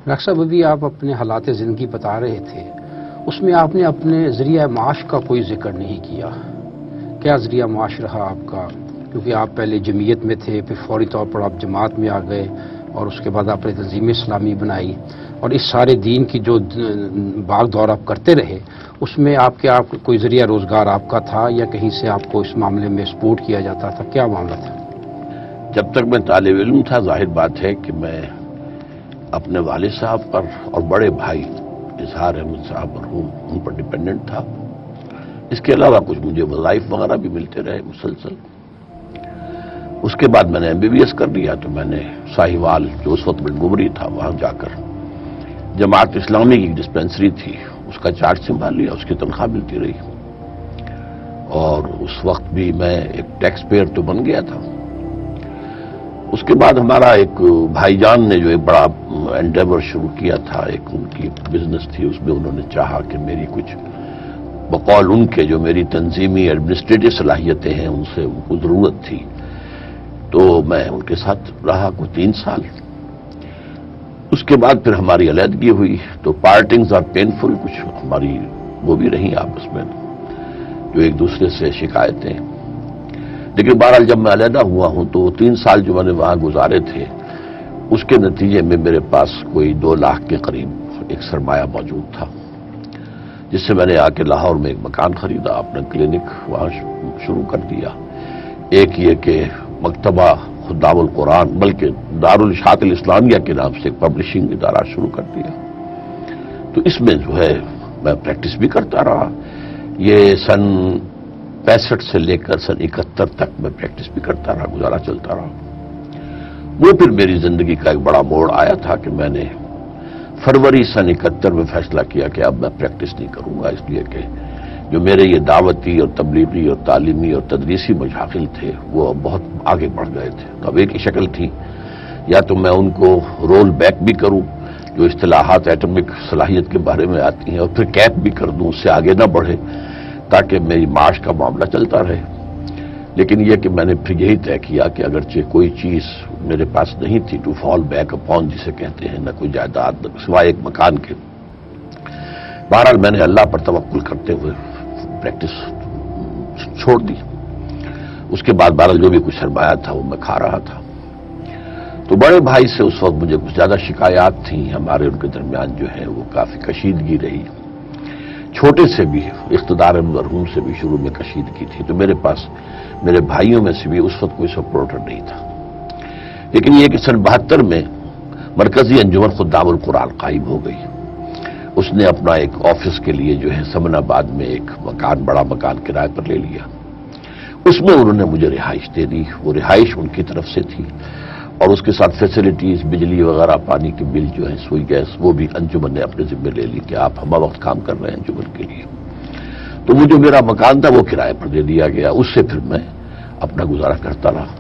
Doctor صاحب ابھی آپ اپنے حالات زندگی بتا رہے تھے، اس میں آپ نے اپنے ذریعہ معاش کا کوئی ذکر نہیں کیا. کیا ذریعہ معاش رہا آپ کا؟ کیونکہ آپ پہلے جمعیت میں تھے، پھر فوری طور پر آپ جماعت میں آ گئے، اور اس کے بعد آپ نے تنظیم اسلامی بنائی، اور اس سارے دین کی جو باغ دور آپ کرتے رہے، اس میں آپ کوئی ذریعہ روزگار آپ کا تھا، یا کہیں سے آپ کو اس معاملے میں سپورٹ کیا جاتا تھا؟ کیا معاملہ تھا؟ جب تک میں طالب علم تھا، ظاہر بات ہے کہ میں اپنے والد صاحب پر اور بڑے بھائی اظہار احمد صاحب مرحوم ان پر ڈیپینڈنٹ تھا. اس کے علاوہ کچھ مجھے وظائف وغیرہ بھی ملتے رہے مسلسل. اس کے بعد میں نے MBBS کر لیا تو میں نے ساہیوال جو اس وقت منگمری تھا وہاں جا کر جماعت اسلامی کی ڈسپینسری تھی اس کا چارج سنبھال لیا. اس کی تنخواہ ملتی رہی، اور اس وقت بھی میں ایک ٹیکس پیئر تو بن گیا تھا. اس کے بعد ہمارا ایک بھائی جان نے جو ایک بڑا انڈیور شروع کیا تھا، ایک ان کی بزنس تھی، اس میں انہوں نے چاہا کہ میری کچھ بقول ان کے جو میری تنظیمی ایڈمنسٹریٹو صلاحیتیں ہیں ان سے ان کو ضرورت تھی، تو میں ان کے ساتھ رہا کوئی 3 سال. اس کے بعد پھر ہماری علیحدگی ہوئی تو پارٹنگز آر پینفل، کچھ ہماری وہ بھی رہیں آپس میں جو ایک دوسرے سے شکایتیں. لیکن بہرحال جب میں علیحدہ ہوا ہوں تو 3 سال جو میں نے وہاں گزارے تھے اس کے نتیجے میں میرے پاس کوئی 2 لاکھ کے قریب ایک سرمایہ موجود تھا، جس سے میں نے آ کے لاہور میں ایک مکان خریدا، اپنا کلینک وہاں شروع کر دیا. ایک یہ کہ مکتبہ خدام القرآن بلکہ دارالاشاعت الاسلامیہ کے نام سے ایک پبلشنگ ادارہ شروع کر دیا. تو اس میں جو ہے میں پریکٹس بھی کرتا رہا. یہ سن 65 سے لے کر سن 71 تک میں پریکٹس بھی کرتا رہا، گزارا چلتا رہا. وہ پھر میری زندگی کا ایک بڑا موڑ آیا تھا کہ میں نے فروری سن 71 میں فیصلہ کیا کہ اب میں پریکٹس نہیں کروں گا، اس لیے کہ جو میرے یہ دعوتی اور تبلیغی اور تعلیمی اور تدریسی مشاغل تھے وہ بہت آگے بڑھ گئے تھے. تو اب ایک ہی شکل تھی، یا تو میں ان کو رول بیک بھی کروں جو اصطلاحات ایٹمک صلاحیت کے بارے میں آتی ہیں، اور پھر کیپ بھی کر دوں، اس سے آگے نہ بڑھے تاکہ میری معاش کا معاملہ چلتا رہے. لیکن یہ کہ میں نے پھر یہی طے کیا کہ اگرچہ کوئی چیز میرے پاس نہیں تھی ٹو فال بیک اپون جسے کہتے ہیں، نہ کوئی جائیداد سوائے ایک مکان کے، بہرحال میں نے اللہ پر توکل کرتے ہوئے پریکٹس چھوڑ دی. اس کے بعد بہرحال جو بھی کچھ سرمایہ تھا وہ میں کھا رہا تھا. تو بڑے بھائی سے اس وقت مجھے کچھ زیادہ شکایات تھیں، ہمارے ان کے درمیان جو ہے وہ کافی کشیدگی رہی. چھوٹے سے بھی اقتدار مرحوم سے بھی شروع میں کشیدگی تھی. تو میرے پاس میرے بھائیوں میں سے بھی اس وقت کوئی سپورٹر نہیں تھا. لیکن یہ کہ سن 72 میں مرکزی انجمن خدام القرآن قائم ہو گئی. اس نے اپنا ایک آفس کے لیے جو ہے سمن آباد میں ایک مکان، بڑا مکان کرائے پر لے لیا. اس میں انہوں نے مجھے رہائش دے دی. وہ رہائش ان کی طرف سے تھی، اور اس کے ساتھ فیسلٹیز، بجلی وغیرہ، پانی کے بل جو ہے، سوئی گیس، وہ بھی انجمن نے اپنے ذمہ لے لی کہ آپ ہمہ وقت کام کر رہے ہیں انجمن کے لیے. تو وہ جو میرا مکان تھا وہ کرائے پر دے دیا گیا. اس سے پھر میں اپنا گزارا کرتا رہا.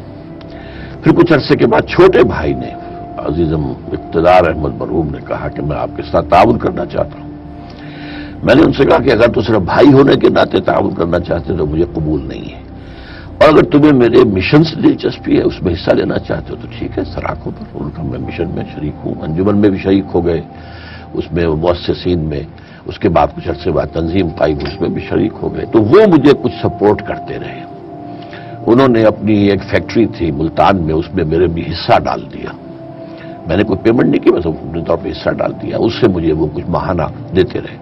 پھر کچھ عرصے کے بعد چھوٹے بھائی نے، عزیزم اقتدار احمد مرحوم نے کہا کہ میں آپ کے ساتھ تعاون کرنا چاہتا ہوں. میں نے ان سے کہا کہ اگر تو صرف بھائی ہونے کے ناطے تعاون کرنا چاہتے تو مجھے قبول نہیں ہے، اور اگر تمہیں میرے مشن سے دلچسپی ہے، اس میں حصہ لینا چاہتے ہو تو ٹھیک ہے، سراخوں پر. ان کا میں مشن میں شریک ہوں، انجمن میں بھی شریک ہو گئے، اس میں مؤسسین میں. اس کے بعد کچھ عرصے بعد تنظیم قائم، اس میں بھی شریک ہو گئے. تو وہ مجھے کچھ سپورٹ کرتے رہے. انہوں نے اپنی ایک فیکٹری تھی ملتان میں، اس میں میرے بھی حصہ ڈال دیا. میں نے کوئی پیمنٹ نہیں کی، بس اپنے طور پہ حصہ ڈال دیا. اس سے مجھے وہ کچھ ماہانہ دیتے رہے.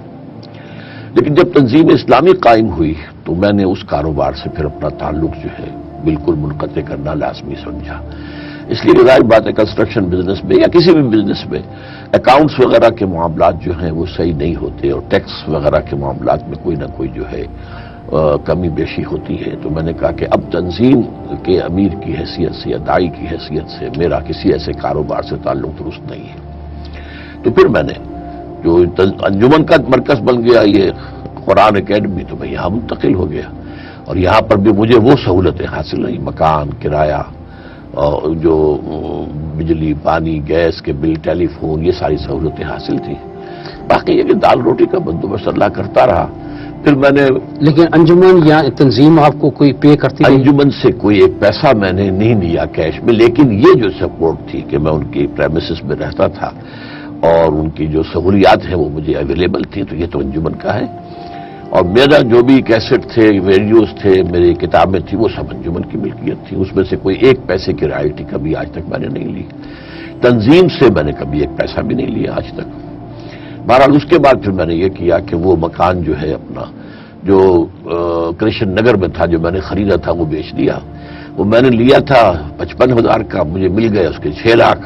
لیکن جب تنظیم اسلامی قائم ہوئی تو میں نے اس کاروبار سے پھر اپنا تعلق جو ہے بالکل منقطع کرنا لازمی سمجھا. اس لیے ظاہر بات ہے کنسٹرکشن بزنس میں یا کسی بھی بزنس میں اکاؤنٹس وغیرہ کے معاملات جو ہیں وہ صحیح نہیں ہوتے، اور ٹیکس وغیرہ کے معاملات میں کوئی نہ کوئی جو ہے کمی بیشی ہوتی ہے. تو میں نے کہا کہ اب تنظیم کے امیر کی حیثیت سے یا داعی کی حیثیت سے میرا کسی ایسے کاروبار سے تعلق درست نہیں ہے. تو پھر میں نے جو انجمن کا مرکز بن گیا یہ قرآن اکیڈمی، تو میں یہاں منتقل ہو گیا. اور یہاں پر بھی مجھے وہ سہولتیں حاصل ہوئی، مکان، کرایہ، جو بجلی، پانی، گیس کے بل، ٹیلی فون، یہ ساری سہولتیں حاصل تھیں. باقی یہ کہ دال روٹی کا بندوبست اللہ کرتا رہا. پھر میں نے، لیکن انجمن یا تنظیم آپ کو کوئی پے کرتی؟ انجمن سے کوئی ایک پیسہ میں نے نہیں لیا کیش میں، لیکن یہ جو سپورٹ تھی کہ میں ان کی پریمیسز میں رہتا تھا اور ان کی جو سہولیات ہیں وہ مجھے اویلیبل تھی، تو یہ تو انجمن کا ہے. اور میرا جو بھی کیسٹ تھے، ویڈیوز تھے، میری کتابیں تھیں، وہ سب انجمن کی ملکیت تھی. اس میں سے کوئی ایک پیسے کی رائلٹی کبھی آج تک میں نے نہیں لی. تنظیم سے میں نے کبھی ایک پیسہ بھی نہیں لیا آج تک. بہرحال اس کے بعد پھر میں نے یہ کیا کہ وہ مکان جو ہے اپنا، جو کرشن نگر میں تھا، جو میں نے خریدا تھا، وہ بیچ دیا. وہ میں نے لیا تھا 55,000 کا، مجھے مل گیا اس کے 6 لاکھ.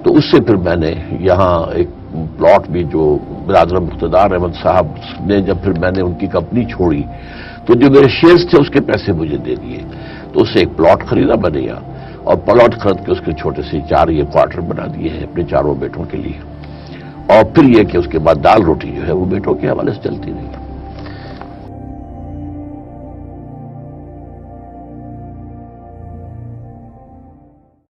تو اس سے پھر میں نے یہاں ایک پلاٹ بھی، جو برادر مقتدار احمد صاحب نے، جب پھر میں نے ان کی کمپنی چھوڑی تو جو میرے شیئرز تھے اس کے پیسے مجھے دے دیے. تو اس سے ایک پلاٹ خریدا میں نے یہاں، اور پلاٹ خرید کے اس کے چھوٹے سے 4 یہ کوارٹر بنا دیے ہیں اپنے 4 بیٹوں کے لیے. اور پھر یہ کہ اس کے بعد دال روٹی جو ہے وہ بیٹوں کے حوالے سے چلتی رہی.